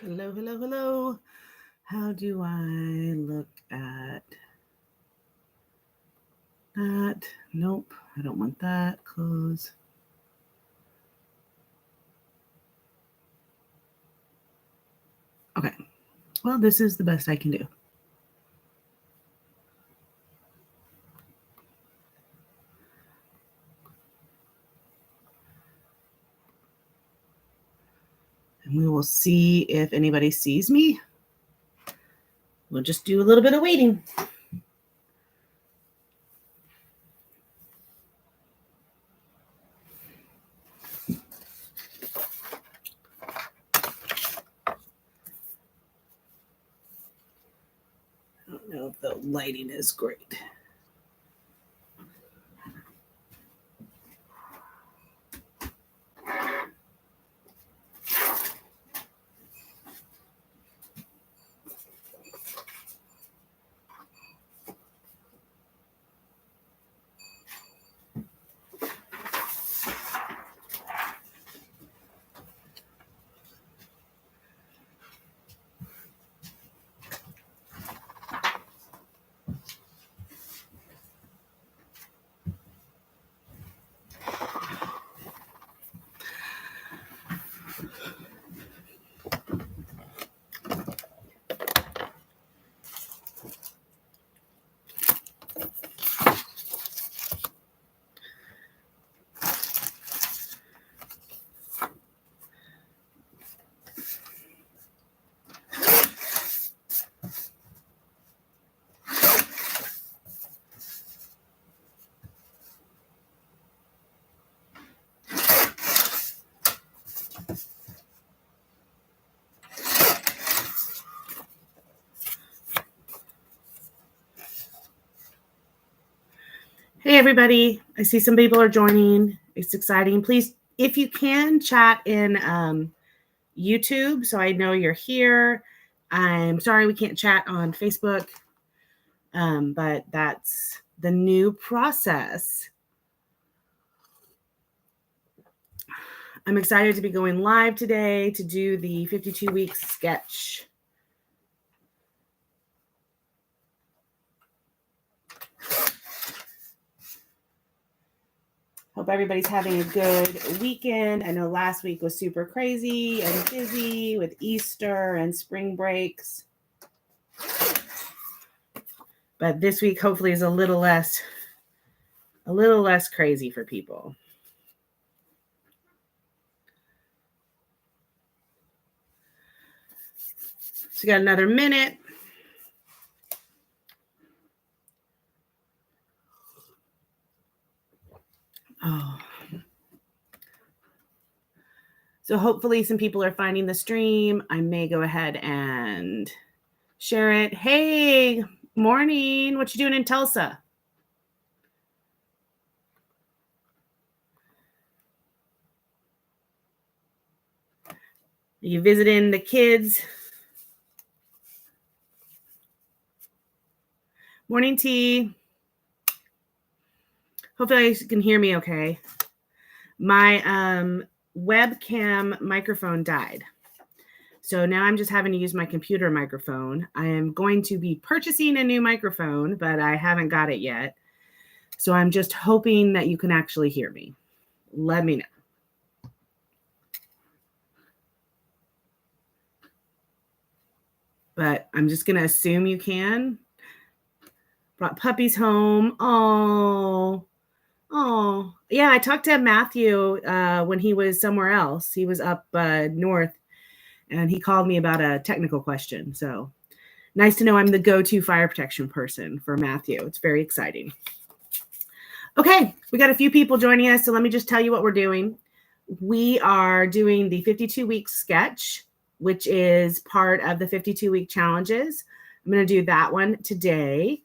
Hello, hello, hello. How do I look at that? Nope, I don't want that. Close. Okay, well, this is the best I can do. And we will see if anybody sees me. We'll just do a little bit of waiting. I don't know if the lighting is great. Hey, everybody. I see some people are joining. It's exciting. Please, if you can, chat in YouTube so I know you're here. I'm sorry we can't chat on Facebook, but that's the new process. I'm excited to be going live today to do the 52-week sketch. Hope everybody's having a good weekend. I know last week was super crazy and busy with Easter and spring breaks. But this week hopefully is a little less crazy for people. So we got another minute. Oh. So hopefully some people are finding the stream. I may go ahead and share it. Hey, morning. What you doing in Tulsa? Are you visiting the kids? Morning, T. Hopefully you can hear me okay. My webcam microphone died. So now I'm just having to use my computer microphone. I am going to be purchasing a new microphone, but I haven't got it yet. So I'm just hoping that you can actually hear me. Let me know. But I'm just going to assume you can. Brought puppies home. Oh, yeah. I talked to Matthew when he was somewhere else. He was up north, and he called me about a technical question. So nice to know I'm the go-to fire protection person for Matthew. It's very exciting. Okay, we got a few people joining us. So let me just tell you what we're doing. We are doing the 52-week sketch, which is part of the 52-week challenges. I'm going to do that one today.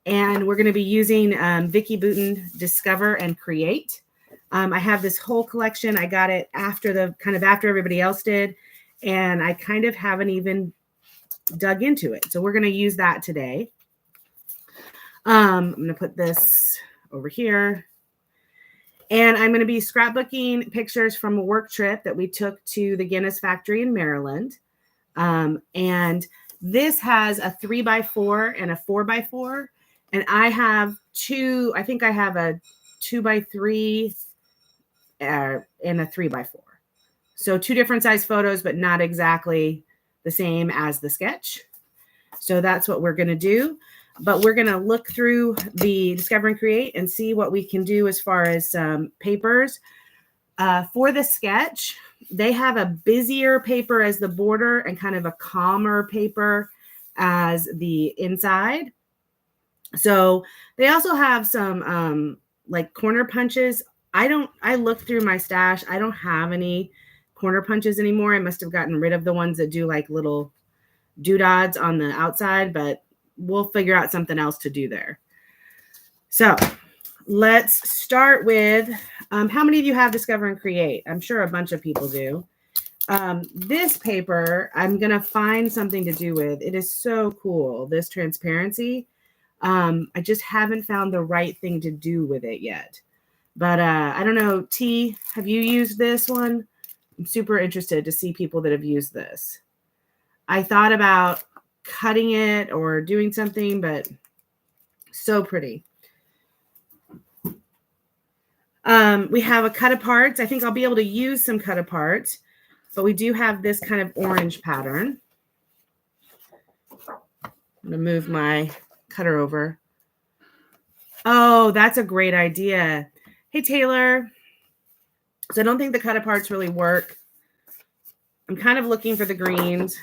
And we're going to be using Vicki Boutin Discover and Create. I have this whole collection. I got it after everybody else did. And I kind of haven't even dug into it. So we're going to use that today. I'm going to put this over here. And I'm going to be scrapbooking pictures from a work trip that we took to the Guinness factory in Maryland. And this has a 3x4 and a 4x4. And I have two, I think I have a 2x3 and a 3x4. So two different size photos, but not exactly the same as the sketch. So that's what we're going to do. But we're going to look through the Discover and Create and see what we can do as far as papers. For the sketch, they have a busier paper as the border and kind of a calmer paper as the inside. So they also have some like corner punches. I looked through my stash. I don't have any corner punches anymore. I must have gotten rid of the ones that do like little doodads on the outside, but we'll figure out something else to do there. So let's start with how many of you have Discover and Create? I'm sure a bunch of people do. This paper, I'm going to find something to do with. It is so cool, this transparency. I just haven't found the right thing to do with it yet. But I don't know, T, have you used this one? I'm super interested to see people that have used this. I thought about cutting it or doing something, but so pretty. We have a cut aparts. I think I'll be able to use some cut aparts, but we do have this kind of orange pattern. I'm going to move my cutter over. Oh, that's a great idea. Hey, Taylor. So I don't think the cut aparts really work. I'm kind of looking for the greens.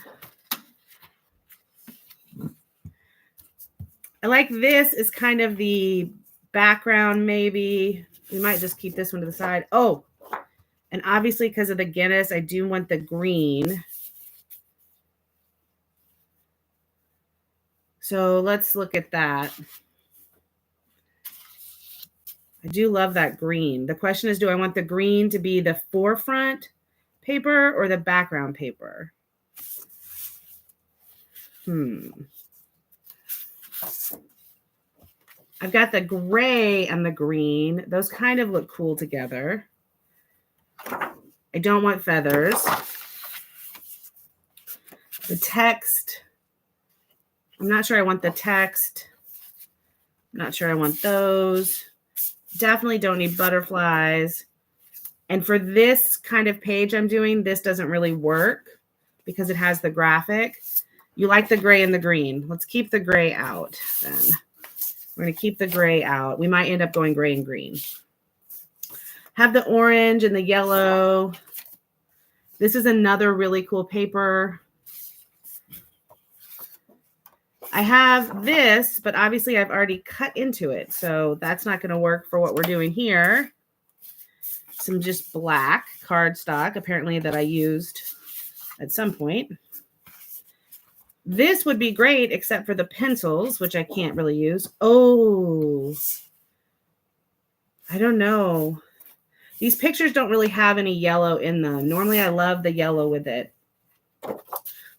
I like this is kind of the background, maybe. We might just keep this one to the side. Oh, and obviously because of the Guinness, I do want the green. So let's look at that. I do love that green. The question is, do I want the green to be the forefront paper or the background paper? I've got the gray and the green. Those kind of look cool together. I don't want feathers. The text. I'm not sure I want the text. I'm not sure I want those. Definitely don't need butterflies. And for this kind of page I'm doing, this doesn't really work because it has the graphic. You like the gray and the green. Let's keep the gray out then. We're going to keep the gray out. We might end up going gray and green. Have the orange and the yellow. This is another really cool paper. I have this, but obviously I've already cut into it. So that's not going to work for what we're doing here. Some just black cardstock, apparently, that I used at some point. This would be great, except for the pencils, which I can't really use. Oh, I don't know. These pictures don't really have any yellow in them. Normally, I love the yellow with it.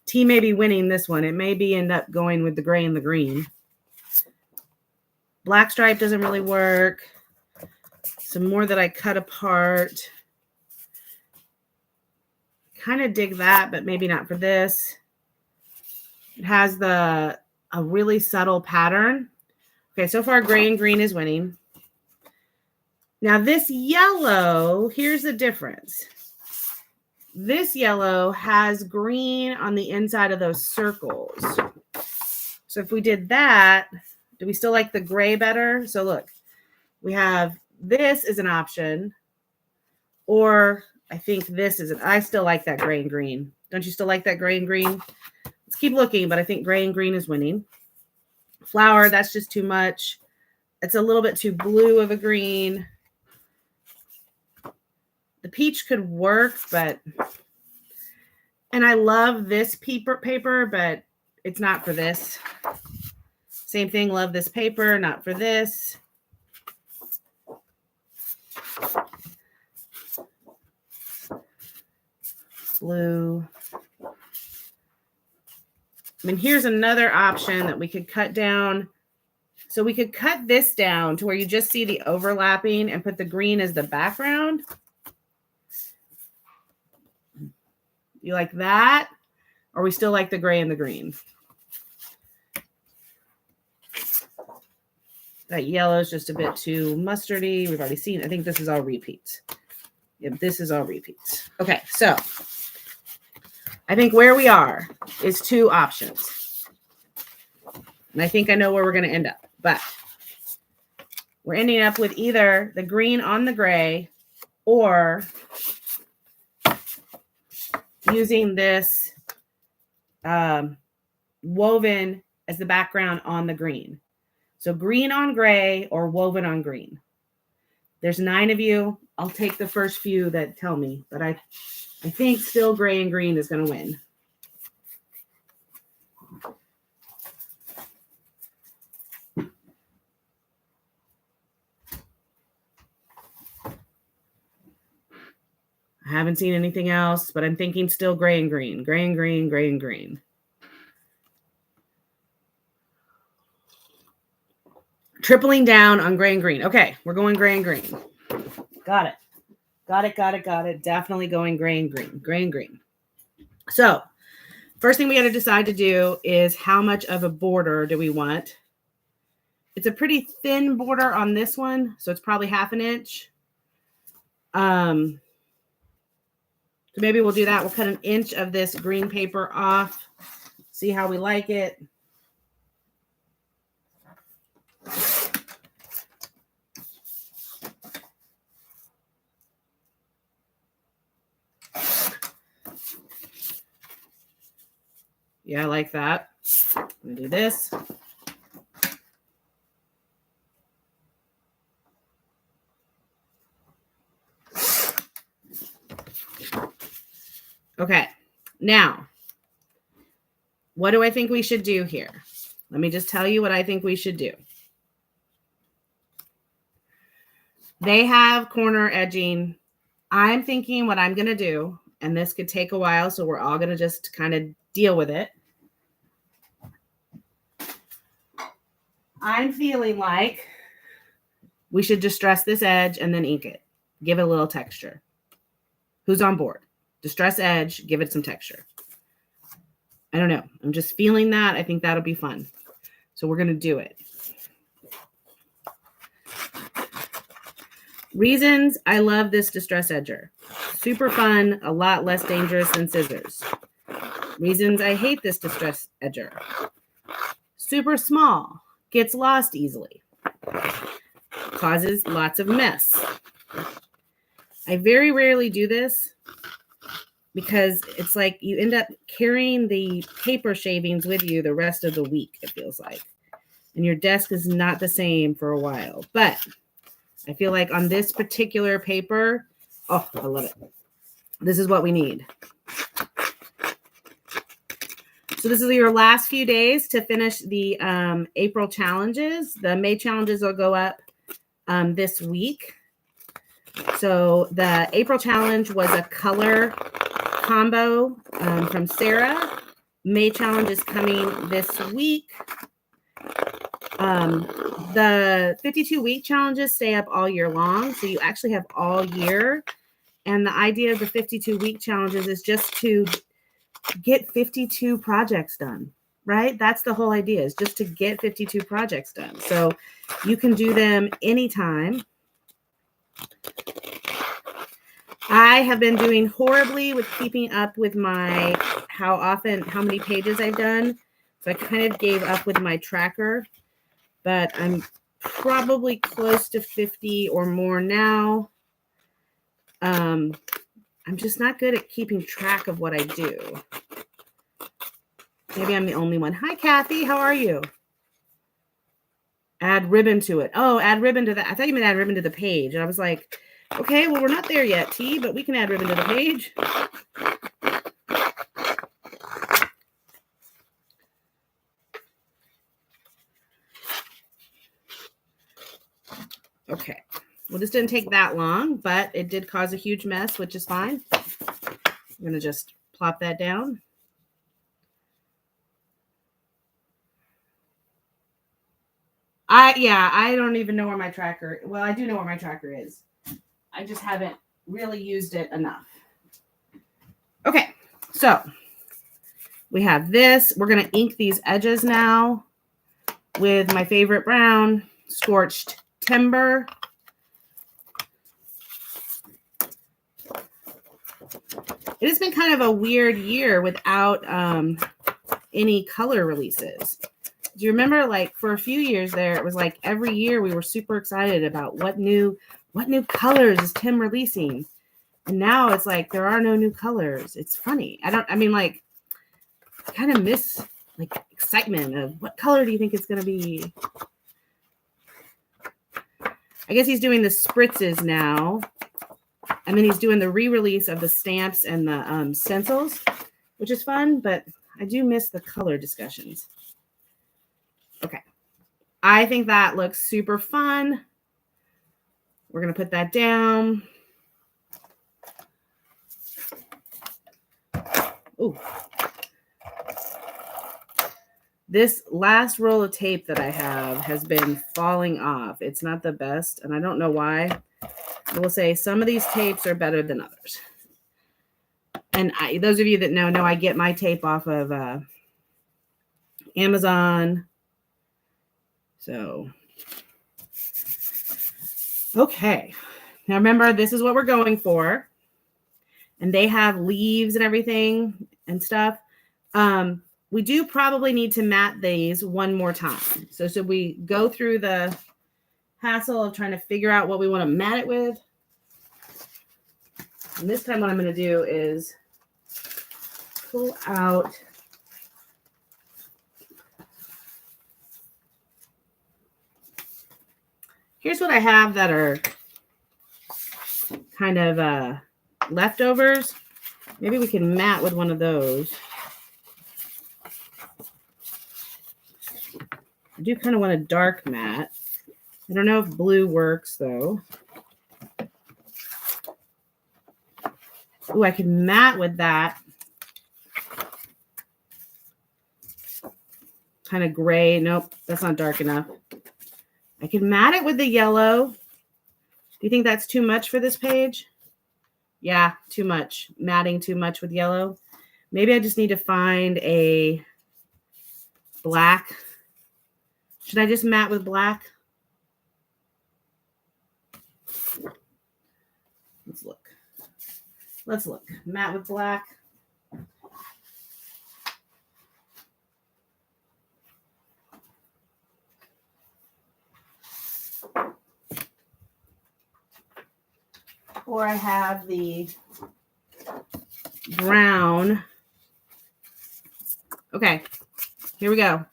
T may be winning this one. It may be end up going with the gray and the green. Black stripe doesn't really work. Some more that I cut apart. Kind of dig that, but maybe not for this. It has a really subtle pattern. Okay, so far gray and green is winning. Now this yellow, here's the difference. This yellow has green on the inside of those circles. So if we did that, do we still like the gray better? So look, we have this is an option, or I think this is I still like that gray and green. Don't you still like that gray and green? Let's keep looking, but I think gray and green is winning. Flower, that's just too much. It's a little bit too blue of a green. The peach could work, but, and I love this paper, but it's not for this. Same thing, love this paper, not for this. Blue. I mean, here's another option that we could cut down. So we could cut this down to where you just see the overlapping and put the green as the background. You like that? Or we still like the gray and the green? That yellow is just a bit too mustardy. We've already seen. I think this is all repeats. Yep, this is all repeats. Okay, so I think where we are is two options. And I think I know where we're going to end up. But we're ending up with either the green on the gray or using this woven as the background on the green. So green on gray or woven on green. There's 9 of you. I'll take the first few that tell me, but I think still gray and green is going to win. I haven't seen anything else, but I'm thinking still gray and green. Gray and green, gray and green. Tripling down on gray and green. Okay, we're going gray and green. Got it. Got it, got it, got it. Definitely going gray and green. Gray and green. So, first thing we got to decide to do is how much of a border do we want? It's a pretty thin border on this one, so it's probably 1/2 inch. So maybe we'll do that. We'll cut 1 inch of this green paper off. See how we like it. Yeah, I like that. I'm going to do this. Okay, now, what do I think we should do here? Let me just tell you what I think we should do. They have corner edging. I'm thinking what I'm going to do, and this could take a while, so we're all going to just kind of deal with it. I'm feeling like we should distress this edge and then ink it. Give it a little texture. Who's on board? Distress edge, give it some texture. I don't know. I'm just feeling that. I think that'll be fun. So we're going to do it. Reasons I love this distress edger. Super fun, a lot less dangerous than scissors. Reasons I hate this distress edger. Super small, gets lost easily. Causes lots of mess. I very rarely do this because it's like you end up carrying the paper shavings with you the rest of the week, it feels like. And your desk is not the same for a while. But I feel like on this particular paper, oh, I love it. This is what we need. So this is your last few days to finish the April challenges. The May challenges will go up this week. So the April challenge was a color combo from Sarah. May challenge is coming this week. The 52-week challenges stay up all year long. So you actually have all year. And the idea of the 52-week challenges is just to get 52 projects done, right? That's the whole idea, is just to get 52 projects done. So you can do them anytime. I have been doing horribly with keeping up with my how many pages I've done. So I kind of gave up with my tracker, but I'm probably close to 50 or more now. I'm just not good at keeping track of what I do. Maybe I'm the only one. Hi, Kathy. How are you? Add ribbon to it. Oh, add ribbon to that. I thought you meant add ribbon to the page. And I was like, okay, well, we're not there yet, T, but we can add ribbon to the page. Okay. Well, this didn't take that long, but it did cause a huge mess, which is fine. I'm going to just plop that down. I don't even know where my tracker, well, I do know where my tracker is. I just haven't really used it enough. Okay, so We have this. We're going to ink these edges now with my favorite brown, Scorched Timber. It has been kind of a weird year without any color releases. Do you remember, like, for a few years there, it was like every year we were super excited about what new colors is Tim releasing? And now it's like there are no new colors. It's funny. I kind of miss like excitement of what color do you think it's going to be? I guess he's doing the spritzes now. And then he's doing the re-release of the stamps and the stencils, which is fun, but I do miss the color discussions. Okay. I think that looks super fun. We're going to put that down. Ooh. This last roll of tape that I have has been falling off. It's not the best, and I don't know why. I will say some of these tapes are better than others. And those of you that know I get my tape off of Amazon. So, okay. Now remember, this is what we're going for. And they have leaves and everything and stuff. We do probably need to mat these one more time. So should we go through the hassle of trying to figure out what we want to mat it with? And this time what I'm going to do is pull out here's what I have that are kind of leftovers. Maybe we can mat with one of those. I do kind of want a dark matte. I don't know if blue works though. Oh, I can matte with that kind of gray. Nope, that's not dark enough. I can matte it with the yellow. Do you think that's too much for this page? Yeah, too much. Matting too much with yellow. Maybe I just need to find a black. Should I just matte with black? Let's look. Let's look. Matte with black. Or I have the brown. Okay, here we go.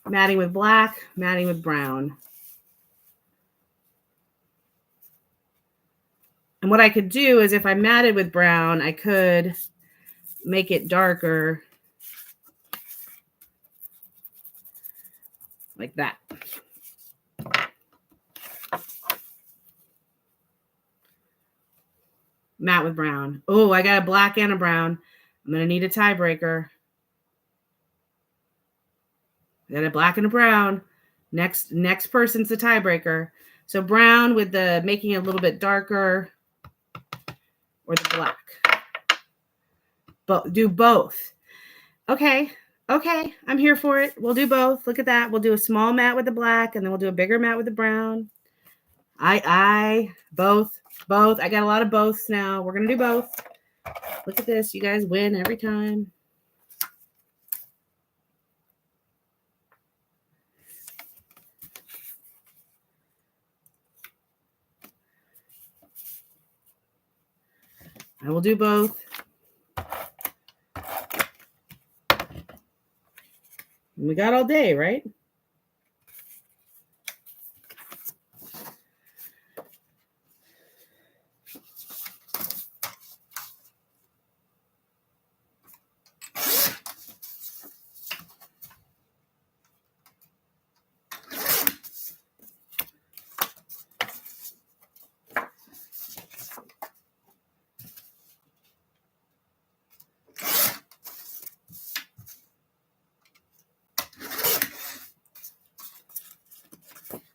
Matting with black, matting with brown. And what I could do is if I matted with brown, I could make it darker like that. Matte with brown. Oh, I got a black and a brown. I'm going to need a tiebreaker. I got a black and a brown. Next person's the tiebreaker. So brown with the making it a little bit darker, or the black. But do both. Okay. Okay. I'm here for it. We'll do both. Look at that. We'll do a small matte with the black, and then we'll do a bigger matte with the brown. Both. I got a lot of boths now. We're going to do both. Look at this. You guys win every time. I will do both. We got all day, right?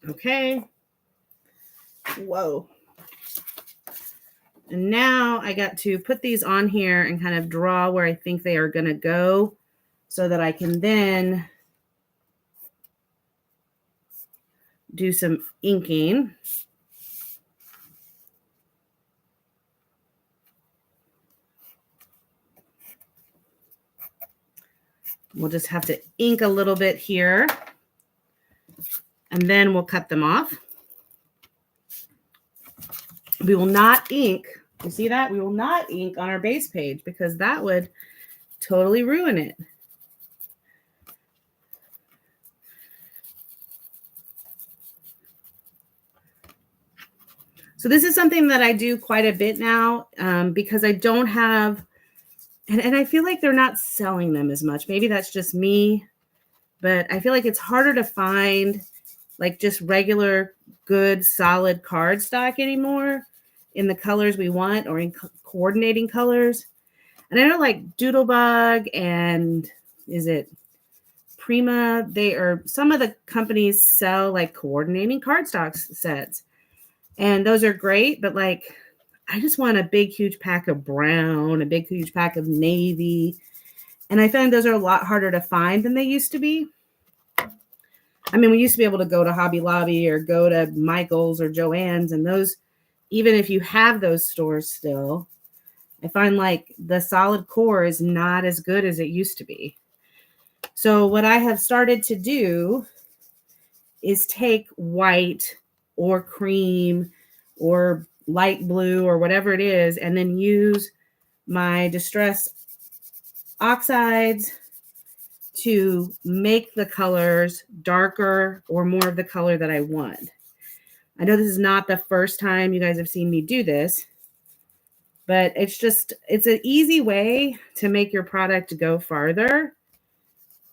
Okay. Whoa. And now I got to put these on here and kind of draw where I think they are going to go so that I can then do some inking. We'll just have to ink a little bit here, and then we'll cut them off. We will not ink. You see that? We will not ink on our base page because that would totally ruin it. So this is something that I do quite a bit now because I don't have, and I feel like they're not selling them as much. Maybe that's just me, but I feel like it's harder to find like just regular, good, solid cardstock anymore in the colors we want or in coordinating colors. And I know like Doodlebug and is it Prima? They are, some of the companies sell like coordinating cardstock sets. And those are great, but like, I just want a big, huge pack of brown, a big, huge pack of navy. And I find those are a lot harder to find than they used to be. I mean, we used to be able to go to Hobby Lobby or go to Michael's or Joann's, and those, even if you have those stores still, I find like the solid core is not as good as it used to be. So what I have started to do is take white or cream or light blue or whatever it is, and then use my Distress oxides to make the colors darker or more of the color that I want. I know this is not the first time you guys have seen me do this, but it's an easy way to make your product go farther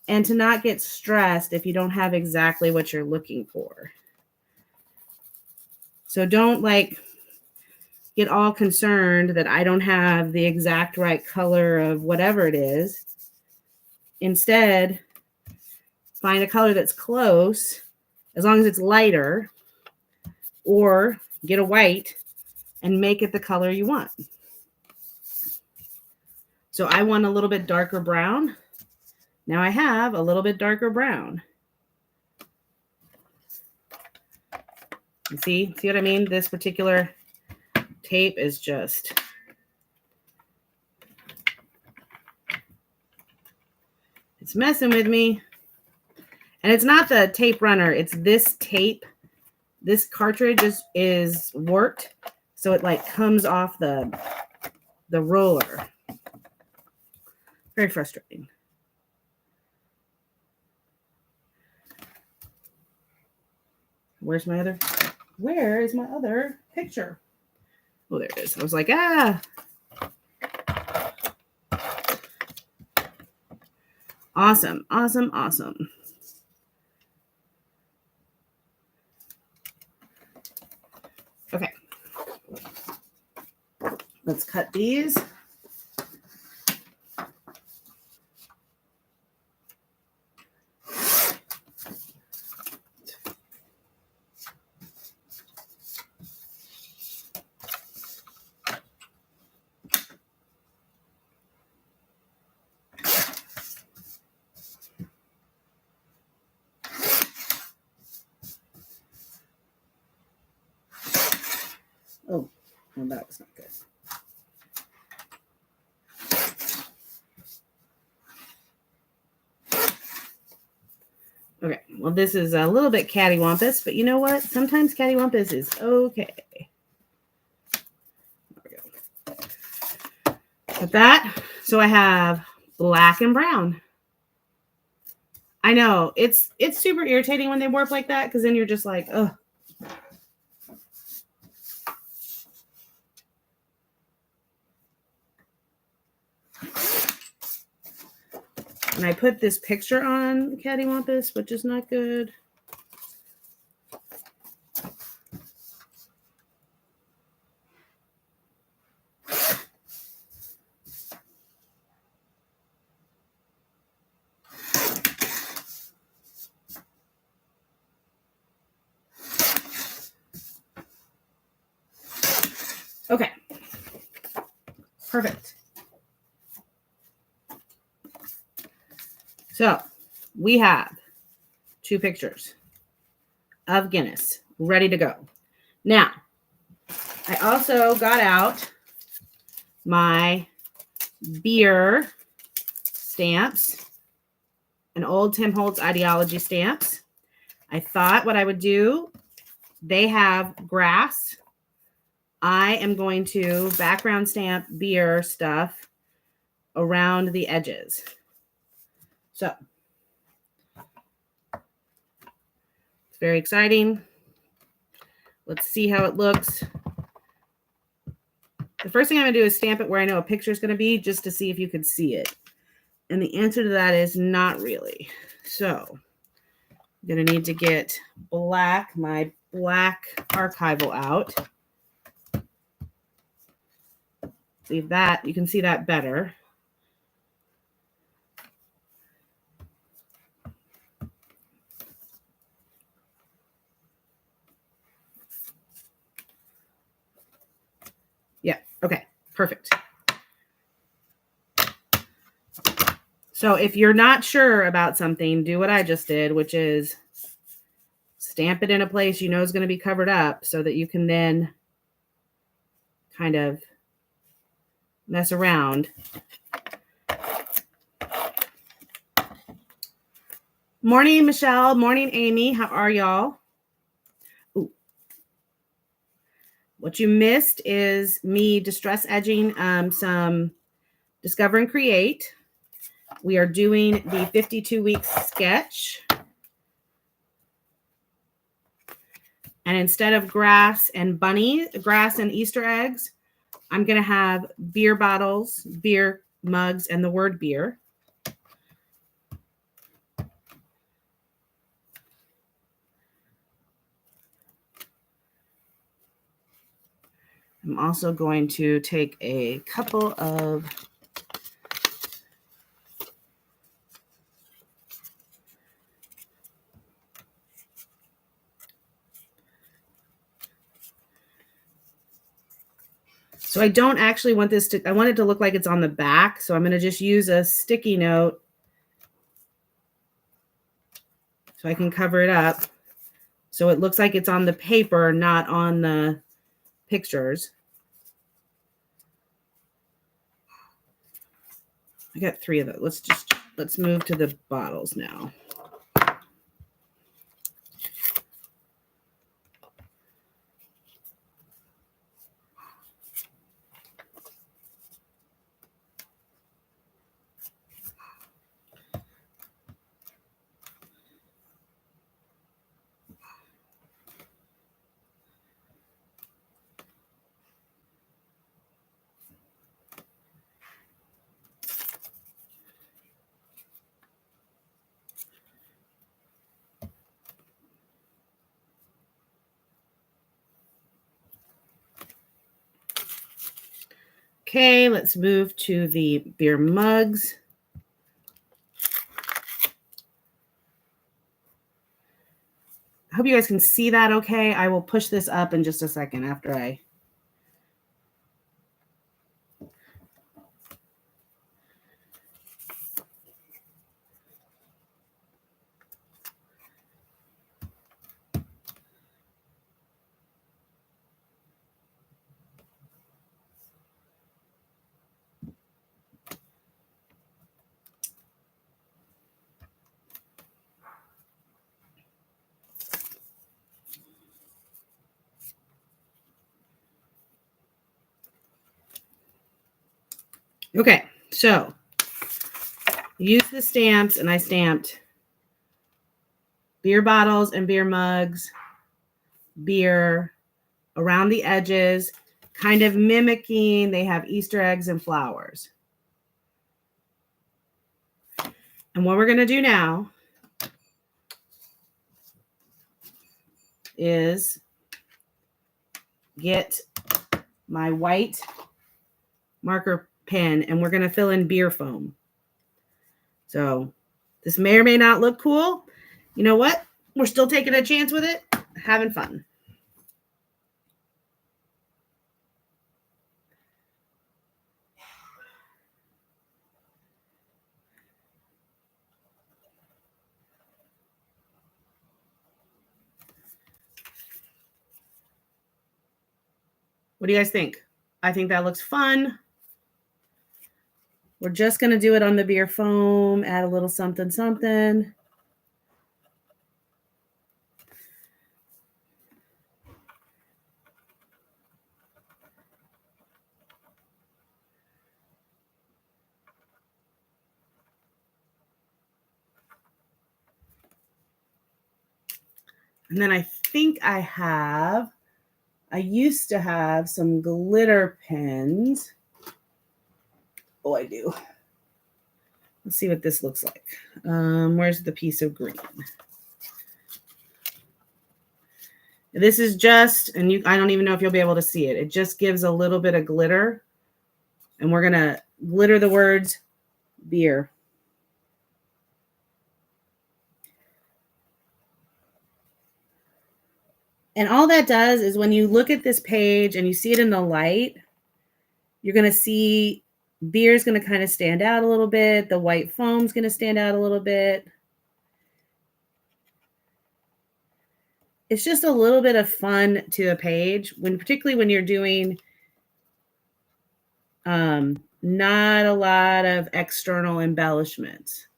and to not get stressed if you don't have exactly what you're looking for. So don't like get all concerned that I don't have the exact right color of whatever it is. Instead, find a color that's close, as long as it's lighter, or get a white and make it the color you want. So I want a little bit darker brown. Now I have a little bit darker brown. You see what I mean? This particular tape is just, it's messing with me. And it's not the tape runner, it's this tape. This cartridge is warped, so it like comes off the roller. Very frustrating. Where is my other picture? Oh, there it is. I was like, Awesome, awesome, awesome. Okay. Let's cut these. Oh, well, that was not good. Okay, well, this is a little bit cattywampus, but you know what? Sometimes cattywampus is okay. There we go. Cut that. So I have black and brown. I know, it's super irritating when they warp like that, because then you're just like, ugh. And I put this picture on cattywampus, which is not good. Okay, Perfect. So we have 2 pictures of Guinness ready to go. Now, I also got out my beer stamps and old Tim Holtz ideology stamps. I thought what I would do, they have grass. I am going to background stamp beer stuff around the edges. So it's very exciting. Let's see how it looks. The first thing I'm going to do is stamp it where I know a picture is going to be, just to see if you could see it. And the answer to that is not really. So I'm going to need to get my black archival out. Leave that. You can see that better. Yeah. Okay. Perfect. So if you're not sure about something, do what I just did, which is stamp it in a place you know is going to be covered up so that you can then kind of mess around. Morning, Michelle. Morning, Amy. How are y'all? Ooh. What you missed is me distress edging some Discover and Create. We are doing the 52-week sketch. And instead of grass and Easter eggs, I'm going to have beer bottles, beer mugs, and the word beer. I'm also going to take a couple of So I don't actually want this I want it to look like it's on the back. So I'm going to just use a sticky note so I can cover it up. So it looks like it's on the paper, not on the pictures. I got 3 of those. Let's move to the bottles now. Okay, let's move to the beer mugs. I hope you guys can see that okay. I will push this up in just a second after I... Okay, so use the stamps, and I stamped beer bottles and beer mugs, beer around the edges, kind of mimicking, they have Easter eggs and flowers. And what we're going to do now is get my white marker pen, and we're going to fill in beer foam. So this may or may not look cool. You know what? We're still taking a chance with it, having fun. What do you guys think? I think that looks fun. We're just going to do it on the beer foam, add a little something, something. And then I think I used to have some glitter pens. Oh, I do. Let's see what this looks like. Where's the piece of green? This is just, and I don't even know if you'll be able to see it. It just gives a little bit of glitter. And we're going to glitter the words beer. And all that does is when you look at this page and you see it in the light, you're going to see beer is going to kind of stand out a little bit. The white foam is going to stand out a little bit. It's just a little bit of fun to the page, particularly when you're doing not a lot of external embellishments.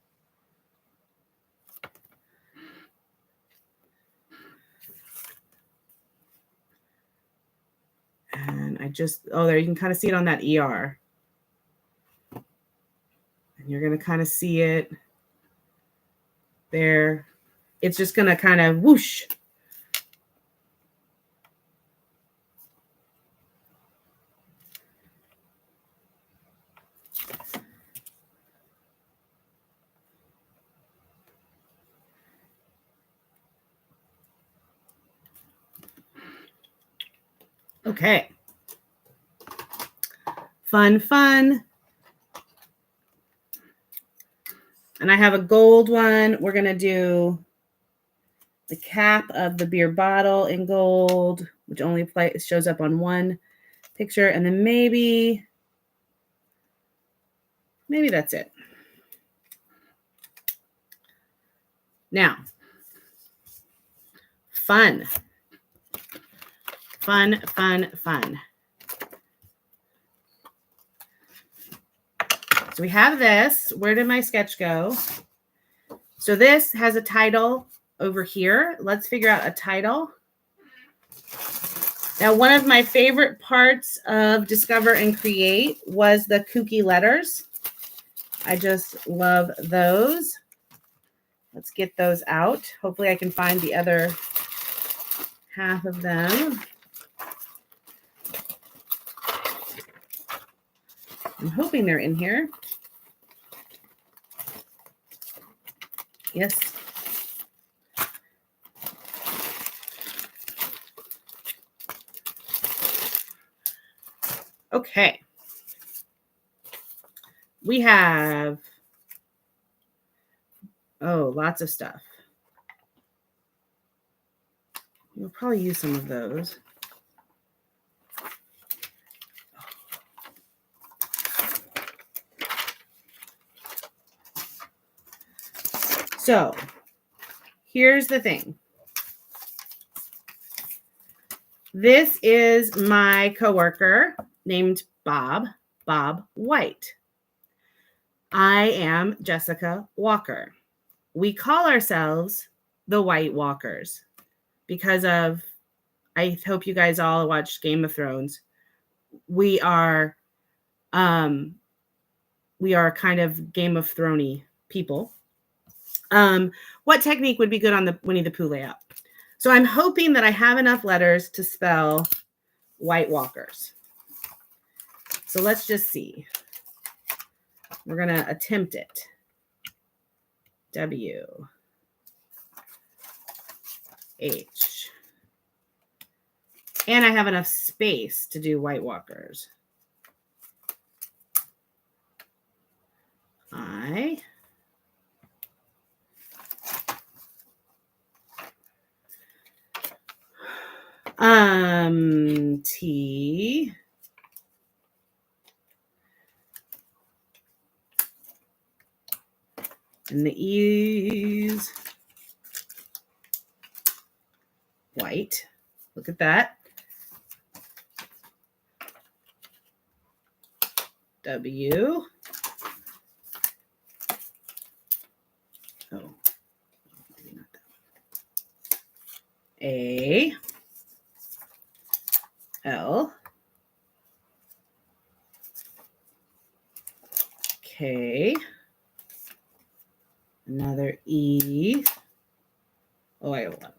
And there you can kind of see it on that ER. And you're going to kind of see it there. It's just going to kind of whoosh. Okay. Fun, fun. And I have a gold one. We're going to do the cap of the beer bottle in gold, which only shows up on one picture. And then maybe that's it. Now, fun. Fun, fun, fun. So we have this. Where did my sketch go? So this has a title over here. Let's figure out a title. Now, one of my favorite parts of Discover and Create was the kooky letters. I just love those. Let's get those out. Hopefully I can find the other half of them. I'm hoping they're in here. Yes. Okay. We have, lots of stuff. We'll probably use some of those. So here's the thing. This is my coworker named Bob White. I am Jessica Walker. We call ourselves the White Walkers because of, I hope you guys all watched Game of Thrones. We are kind of Game of Thrones-y people. What technique would be good on the Winnie the Pooh layout? So I'm hoping that I have enough letters to spell White Walkers. So let's just see. We're going to attempt it. W H. And I have enough space to do White Walkers. I. T. And the E's. White. Look at that. W. Oh, maybe not that one. A. L. K. Another E. Oh, I got one.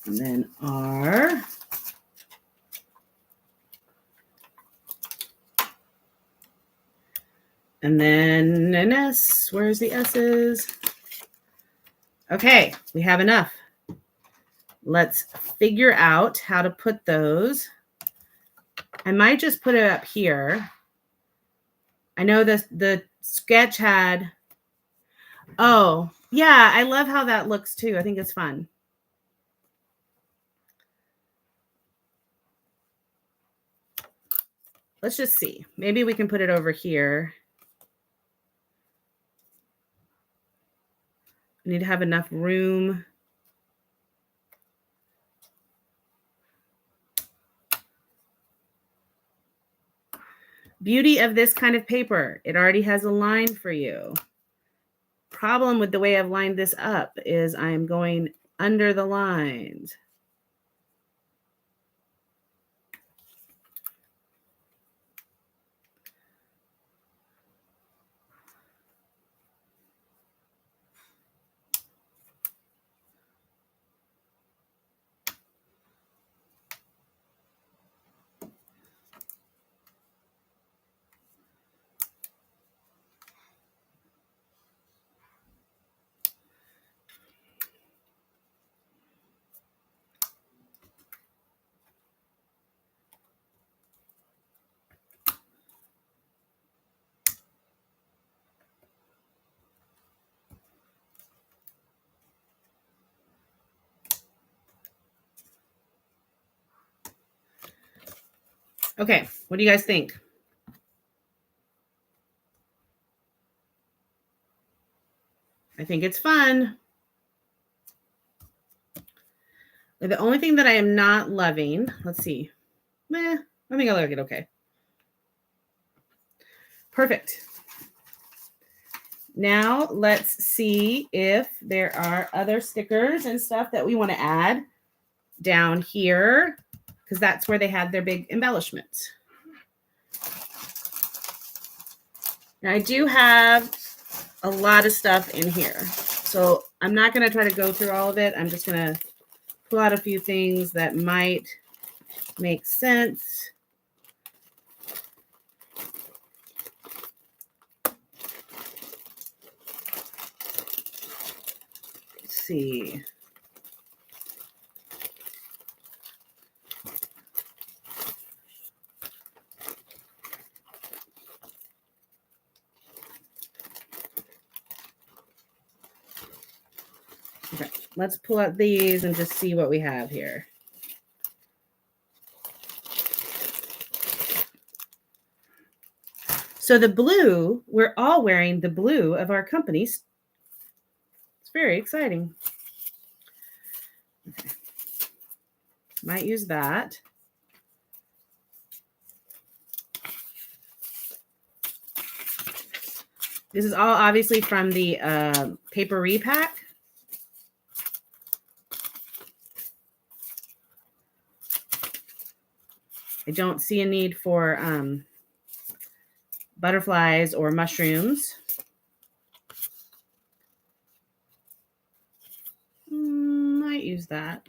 And then R. And then an S. Where's the S's? Okay, we have enough. Let's figure out how to put those. I might just put it up here. I know the sketch had, oh, yeah, I love how that looks too. I think it's fun. Let's just see. Maybe we can put it over here. I need to have enough room. Beauty of this kind of paper, it already has a line for you. Problem with the way I've lined this up is I'm going under the lines. Okay, what do you guys think? I think it's fun. The only thing that I am not loving, let's see. I think I like it okay. Perfect. Now let's see if there are other stickers and stuff that we want to add down here, because that's where they had their big embellishments. Now I do have a lot of stuff in here, so I'm not going to try to go through all of it. I'm just going to pull out a few things that might make sense. Let's see. Okay, let's pull out these and just see what we have here. So the blue, we're all wearing the blue of our companies. It's very exciting. Okay. Might use that. This is all obviously from the paper repack. I don't see a need for butterflies or mushrooms. Might use that.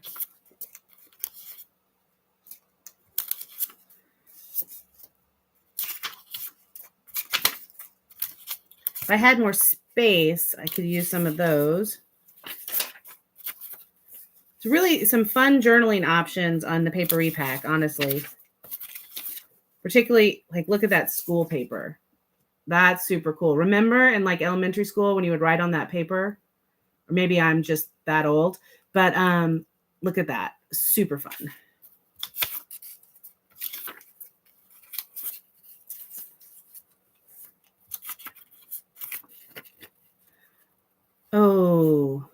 If I had more space, I could use some of those. It's really some fun journaling options on the paper repack, honestly. Particularly, like, look at that school paper. That's super cool. Remember in like elementary school when you would write on that paper? Or maybe I'm just that old, but look at that. Super fun. Oh,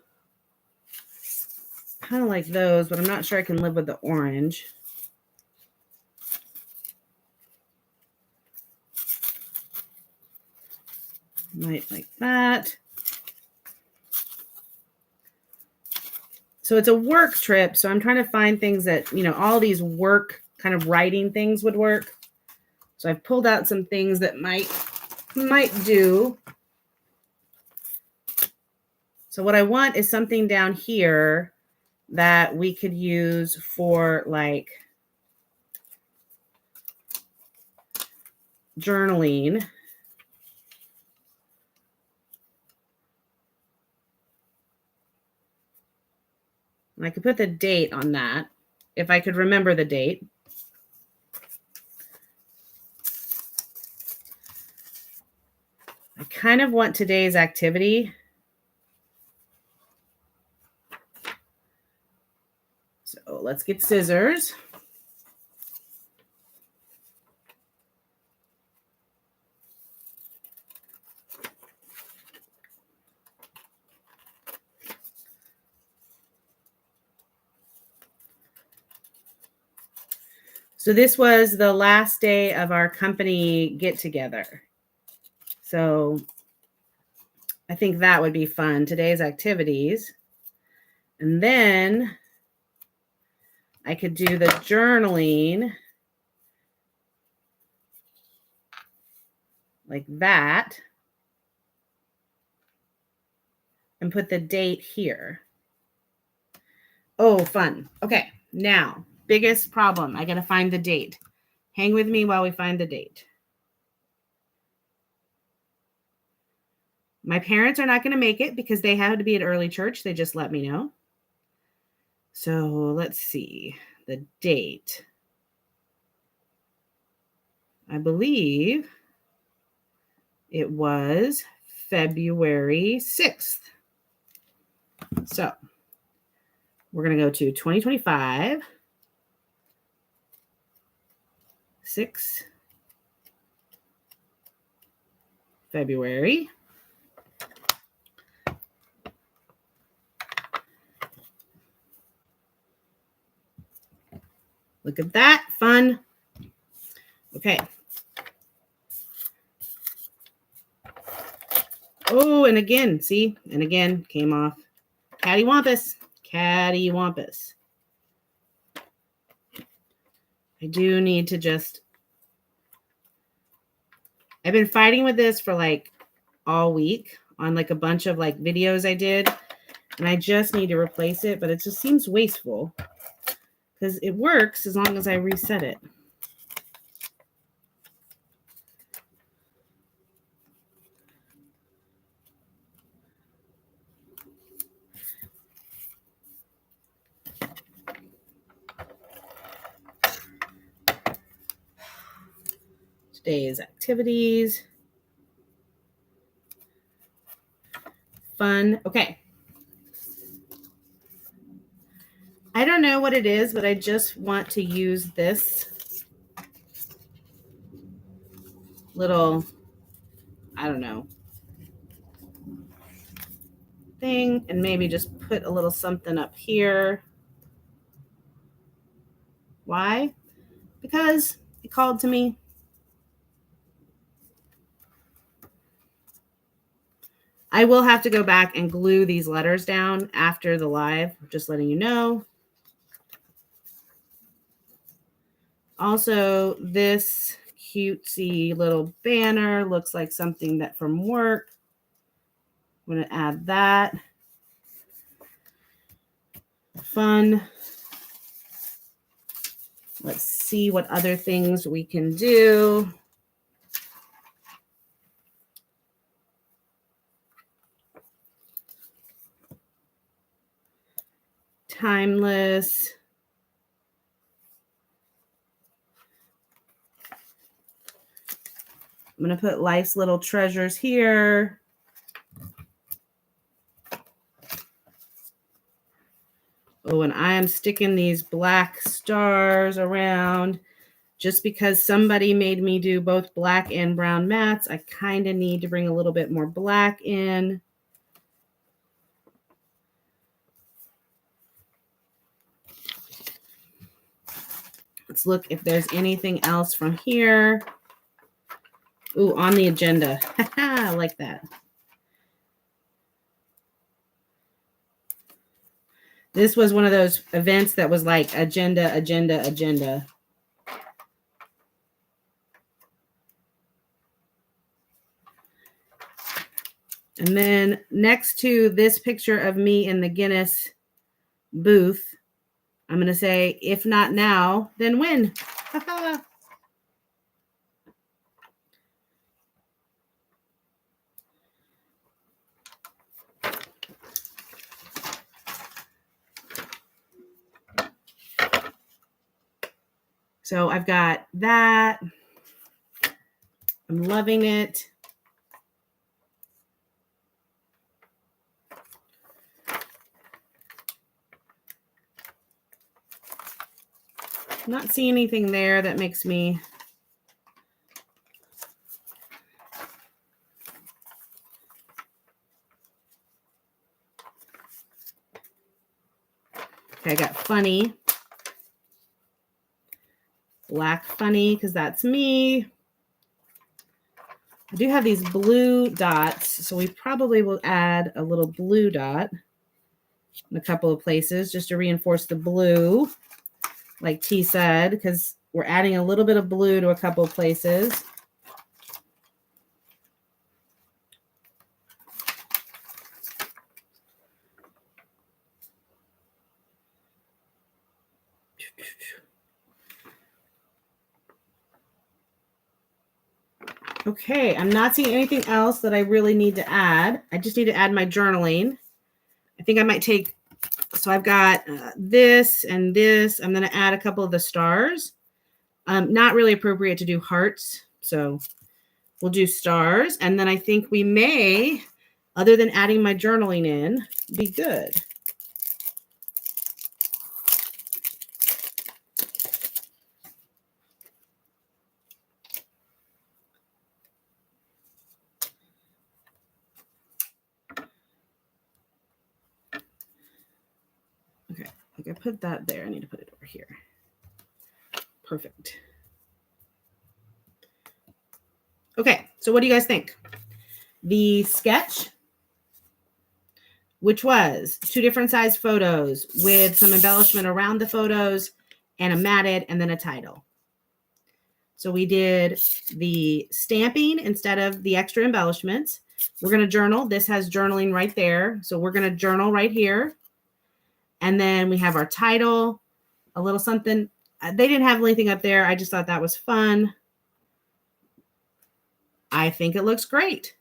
kind of like those, but I'm not sure I can live with the orange. Right like that. So it's a work trip. So I'm trying to find things that, you know, all these work kind of writing things would work. So I've pulled out some things that might do. So what I want is something down here that we could use for like journaling. And I could put the date on that if I could remember the date. I kind of want today's activity. So let's get scissors. So this was the last day of our company get together. So I think that would be fun, today's activities. And then I could do the journaling like that and put the date here. Oh, fun. Okay, now, biggest problem. I got to find the date. Hang with me while we find the date. My parents are not going to make it because they have to be at early church. They just let me know. So let's see the date. I believe it was February 6th. So we're going to go to 2025, 6 February. Look at that. Fun. Okay. Oh, and again, see? And again, came off. Cattywampus. Cattywampus. I do need to just... I've been fighting with this for like all week on like a bunch of like videos I did. And I just need to replace it, but it just seems wasteful because it works as long as I reset it. Today's activities. Fun. Okay. I don't know what it is, but I just want to use this little, I don't know, thing and maybe just put a little something up here. Why? Because it called to me. I will have to go back and glue these letters down after the live, just letting you know. Also, this cutesy little banner looks like something that from work. I'm going to add that. Fun. Let's see what other things we can do. Timeless. I'm going to put life's little treasures here. Oh, and I am sticking these black stars around just because somebody made me do both black and brown mats. I kind of need to bring a little bit more black in. Let's look if there's anything else from here. Ooh, on the agenda. I like that. This was one of those events that was like agenda, agenda, agenda. And then next to this picture of me in the Guinness booth, I'm going to say, if not now, then when? So I've got that. I'm loving it. Not seeing anything there that makes me okay. I got funny, black funny, because that's me. I do have these blue dots, so we probably will add a little blue dot in a couple of places just to reinforce the blue, like T said, because we're adding a little bit of blue to a couple of places. Okay, I'm not seeing anything else that I really need to add. I just need to add my journaling. I think I might take, so I've got this and this. I'm going to add a couple of the stars. Not really appropriate to do hearts, so we'll do stars. And then I think we may, other than adding my journaling in, be good. Okay, I can put that there. I need to put it over here. Perfect. Okay, so what do you guys think? The sketch, which was 2 different size photos with some embellishment around the photos and a matted and then a title. So we did the stamping instead of the extra embellishments. We're going to journal. This has journaling right there. So we're going to journal right here. And then we have our title, a little something. They didn't have anything up there. I just thought that was fun. I think it looks great.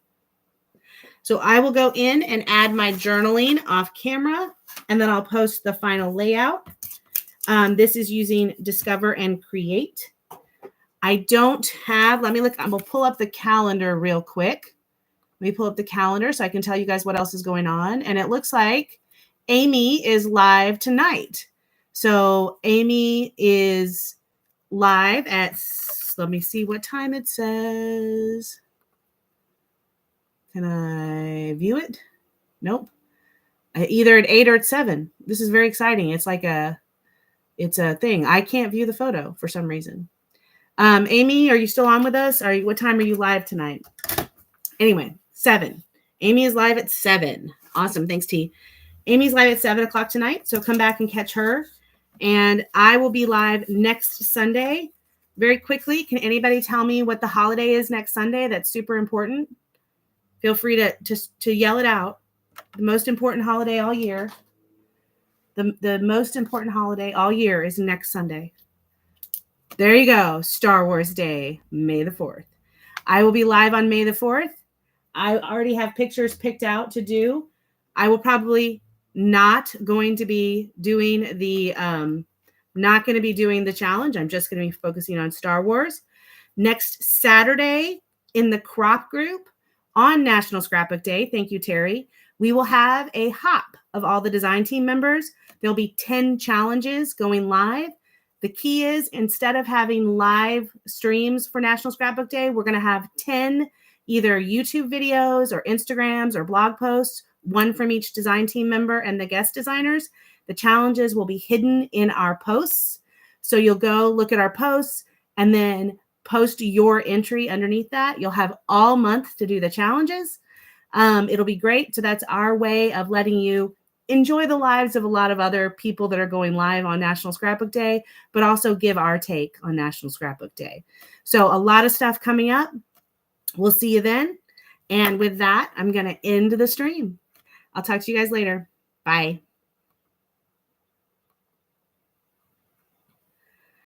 So I will go in and add my journaling off camera, and then I'll post the final layout. This is using Discover and Create. I don't have, let me look, I'm going to pull up the calendar real quick. Let me pull up the calendar so I can tell you guys what else is going on. And it looks like Amy is live tonight. So Amy is live at, let me see what time it says. Can I view it? Nope. Either at 8 or at 7. This is very exciting. It's like it's a thing. I can't view the photo for some reason. Amy, are you still on with us? What time are you live tonight? Anyway, 7. Amy is live at 7. Awesome. Thanks, T. Amy's live at 7 o'clock tonight. So come back and catch her. And I will be live next Sunday. Very quickly, can anybody tell me what the holiday is next Sunday? That's super important. Feel free to yell it out. The most important holiday all year. The most important holiday all year is next Sunday. There you go. Star Wars Day, May the 4th. I will be live on May the 4th. I already have pictures picked out to do. I will probably not going to be doing the challenge. I'm just going to be focusing on Star Wars. Next Saturday in the crop group on National Scrapbook Day, thank you, Terry, we will have a hop of all the design team members. There'll be 10 challenges going live. The key is, instead of having live streams for National Scrapbook Day, we're going to have 10 either YouTube videos or Instagrams or blog posts, one from each design team member and the guest designers. The challenges will be hidden in our posts. So you'll go look at our posts, and then post your entry underneath that. You'll have all month to do the challenges. It'll be great. So that's our way of letting you enjoy the lives of a lot of other people that are going live on National Scrapbook Day, but also give our take on National Scrapbook Day. So a lot of stuff coming up. We'll see you then. And with that, I'm going to end the stream. I'll talk to you guys later. Bye.